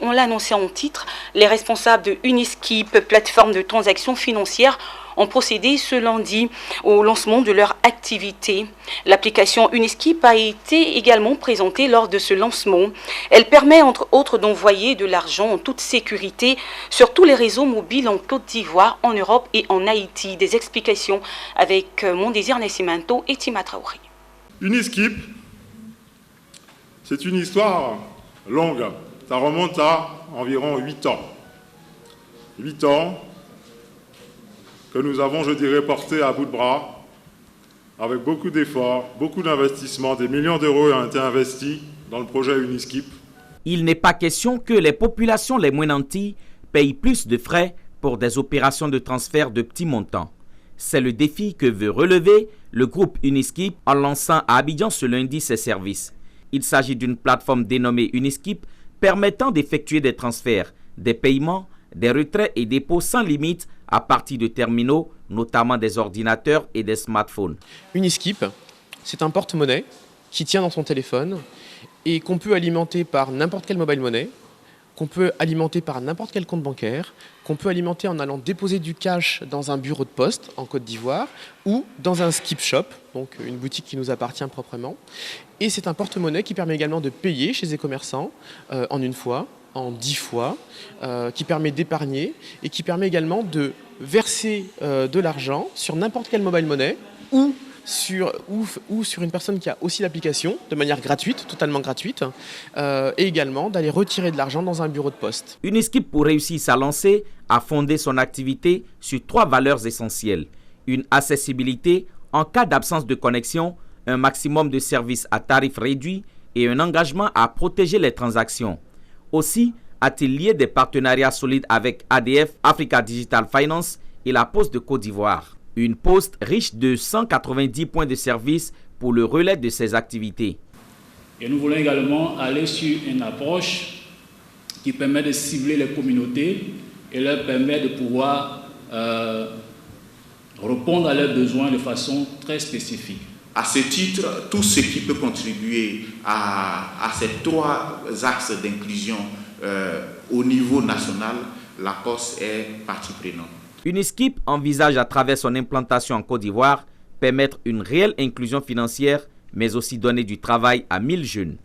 on l'a annoncé en titre, les responsables de Uniskip, plateforme de transactions financières, ont procédé ce lundi au lancement de leur activité. L'application Uniskip a été également présentée lors de ce lancement. Elle permet entre autres d'envoyer de l'argent en toute sécurité sur tous les réseaux mobiles en Côte d'Ivoire, en Europe et en Haïti. Des explications avec Mondésir Nascimento et Tima Traoré. Uniskip, c'est une histoire longue. Ça remonte à environ 8 ans. 8 ans que nous avons, je dirais, porté à bout de bras, avec beaucoup d'efforts, beaucoup d'investissements, des millions d'euros ont été investis dans le projet Uniskip. Il n'est pas question que les populations les moins nantis payent plus de frais pour des opérations de transfert de petits montants. C'est le défi que veut relever le groupe Uniskip en lançant à Abidjan ce lundi ses services. Il s'agit d'une plateforme dénommée Uniskip permettant d'effectuer des transferts, des paiements, des retraits et dépôts sans limite à partir de terminaux, notamment des ordinateurs et des smartphones. Uniskip, c'est un porte-monnaie qui tient dans son téléphone et qu'on peut alimenter par n'importe quelle mobile money, qu'on peut alimenter par n'importe quel compte bancaire, qu'on peut alimenter en allant déposer du cash dans un bureau de poste en Côte d'Ivoire ou dans un skip shop, donc une boutique qui nous appartient proprement. Et c'est un porte-monnaie qui permet également de payer chez les commerçants en une fois, en 10 fois, qui permet d'épargner et qui permet également de verser de l'argent sur n'importe quelle mobile money ou sur une personne qui a aussi l'application de manière gratuite, totalement gratuite, et également d'aller retirer de l'argent dans un bureau de poste. Uniskip, pour réussir sa lancée, a fondé son activité sur 3 valeurs essentielles. Une accessibilité en cas d'absence de connexion, un maximum de services à tarif réduit et un engagement à protéger les transactions. Aussi a-t-il lié des partenariats solides avec ADF, Africa Digital Finance et la Poste de Côte d'Ivoire. Une poste riche de 190 points de service pour le relais de ses activités. Et nous voulons également aller sur une approche qui permet de cibler les communautés et leur permet de pouvoir répondre à leurs besoins de façon très spécifique. À ce titre, tout ce qui peut contribuer à ces 3 axes d'inclusion au niveau national, la Poste est partie prenante. Uniskip envisage à travers son implantation en Côte d'Ivoire permettre une réelle inclusion financière, mais aussi donner du travail à 1000 jeunes.